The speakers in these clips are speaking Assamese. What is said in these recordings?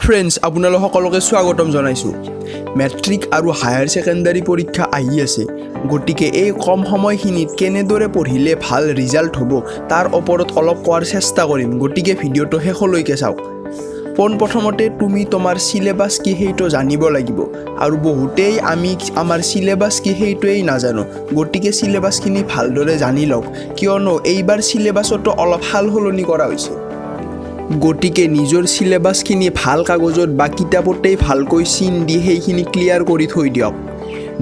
ফ্ৰেণ্ডছ আপোনালোক সকলোকে স্বাগতম জনাইছোঁ মেট্ৰিক আৰু হায়াৰ সেকেন্ডাৰী পৰীক্ষা আহি আছে গতিকে এই কম সময়খিনিত কেনেদৰে পঢ়িলে ভাল ৰিজাল্ট হ'ব তাৰ ওপৰত অলপ কোৱাৰ চেষ্টা কৰিম গতিকে ভিডিঅ'টো শেষলৈকে চাওক প্ৰথমতে তুমি তোমাৰ সিলেবাস কি সেইটো জানিব লাগিব আৰু বহুতেই আমি আমাৰ সিলেবাস কি সেইটোৱেই নাজানো গতিকে সিলেবাসখিনি ভালদৰে জানি লওক কিয়নো এইবাৰ সিলেবাসটো অলপ সালসলনি কৰা হৈছে গতিকে নিজৰ সিলেবাসখিনি ভাল কাগজত বা কিতাপতেই ভালকৈ চিন দি সেইখিনি ক্লিয়াৰ কৰি থৈ দিয়ক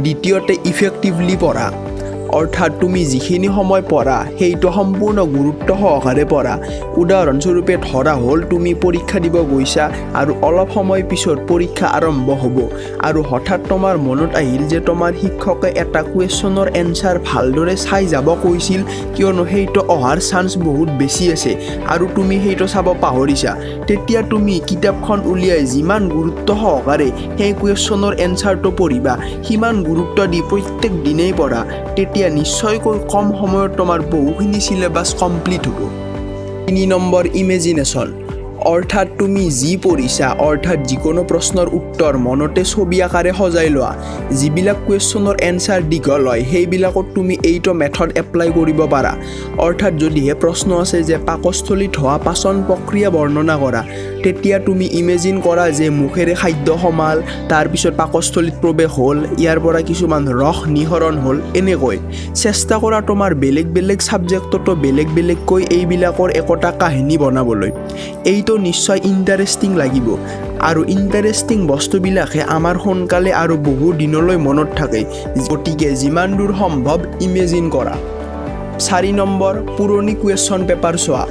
দ্বিতীয়তে ইফেক্টিভলি পঢ়া অৰ্থাৎ তুমি যিখিনি সময় পঢ়া সেইটো সম্পূৰ্ণ গুৰুত্ব সহকাৰে পঢ়া উদাহৰণস্বৰূপে ধৰা হ'ল তুমি পৰীক্ষা দিব গৈছা আৰু অলপ সময় পিছত পৰীক্ষা আৰম্ভ হ'ব আৰু হঠাৎ তোমাৰ মনত আহিল যে তোমাৰ শিক্ষকে এটা কুৱেশ্যনৰ এনসাৰ ভালদৰে চাই যাব কৈছিল কিয়নো সেইটো অহাৰ চান্স বহুত বেছি আছে আৰু তুমি সেইটো চাব পাহৰিছা তেতিয়া তুমি কিতাপখন উলিয়াই যিমান গুৰুত্ব সহকাৰে সেই কুৱেশ্যনৰ এনসাৰটো পঢ়িবা সিমান গুৰুত্ব দি প্ৰত্যেক দিনেই পঢ়া তেতিয়া নিশ্চয়কৈ কম সময়ত তোমাৰ বহুখিনি সিলেবাস কমপ্লিট হ'ব 3 নম্বৰ ইমেজিনেশ্যন অৰ্থাৎ তুমি যি পঢ়িছা অৰ্থাৎ যিকোনো প্ৰশ্নৰ উত্তৰ মনতে ছবি আকাৰে সজাই লোৱা যিবিলাক কুৱেশ্যনৰ এনসাৰ দীঘল হয় সেইবিলাকত তুমি এইটো মেথড এপ্লাই কৰিব পাৰা অৰ্থাৎ যদিহে প্ৰশ্ন আছে যে পাকস্থলীত হোৱা পাচন প্ৰক্ৰিয়া বৰ্ণনা কৰা তেতিয়া তুমি ইমেজিন কৰা যে মুখেৰে খাদ্য সমাল তাৰপিছত পাকস্থলীত প্ৰৱেশ হ'ল ইয়াৰ পৰা কিছুমান ৰস নিঃসৰণ হ'ল এনেকৈ চেষ্টা কৰা তোমাৰ বেলেগ বেলেগ সাবজেক্টতো বেলেগ বেলেগকৈ এইবিলাকৰ একোটা কাহিনী বনাবলৈ এইটো নিশ্চয় ইণ্টাৰেষ্টিং লাগিব আৰু ইণ্টাৰেষ্টিং বস্তুবিলাকে আমাৰ সোনকালে আৰু বহু দিনলৈ মনত থাকে গতিকে যিমান দূৰ সম্ভৱ ইমেজিন কৰা 4 নম্বৰ পুৰণি কুৱেশ্যন পেপাৰ চোৱা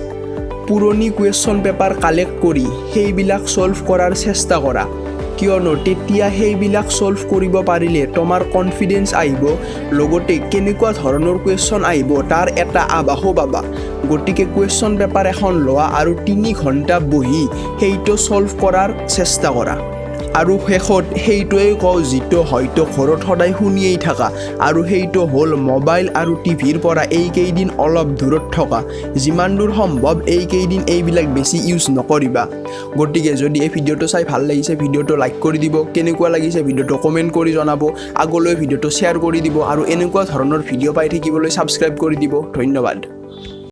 পুৰণি কুৱেশ্যন পেপাৰ কালেক্ট কৰি সেইবিলাক সলভ কৰাৰ চেষ্টা কৰা কিয়নো তেতিয়া সেইবিলাক সলভ কৰিব পাৰিলে তোমাৰ কনফিডেন্স আহিব লগতে কেনেকুৱা ধৰণৰ কুৱেশ্যন আহিব তাৰ এটা আভাসো পাবা গতিকে কুৱেশ্যন পেপাৰ এখন লোৱা আৰু 3 ঘণ্টা বহি সেইটো সলভ কৰাৰ চেষ্টা কৰা আৰু শেষত সেইটোৱেই কওঁ যিটো হয়তো ঘৰত সদায় শুনিয়েই থাকা আৰু সেইটো হ'ল মোবাইল আৰু টিভিৰ পৰা এইকেইদিন অলপ দূৰত থকা যিমান দূৰ সম্ভৱ এইকেইদিন এইবিলাক বেছি ইউজ নকৰিবা গতিকে যদি এই ভিডিঅ'টো চাই ভাল লাগিছে ভিডিঅ'টো লাইক কৰি দিব কেনেকুৱা লাগিছে ভিডিঅ'টো কমেণ্ট কৰি জনাব আগলৈ ভিডিঅ'টো শ্বেয়াৰ কৰি দিব আৰু এনেকুৱা ধৰণৰ ভিডিঅ' পাই থাকিবলৈ ছাবস্ক্ৰাইব কৰি দিব ধন্যবাদ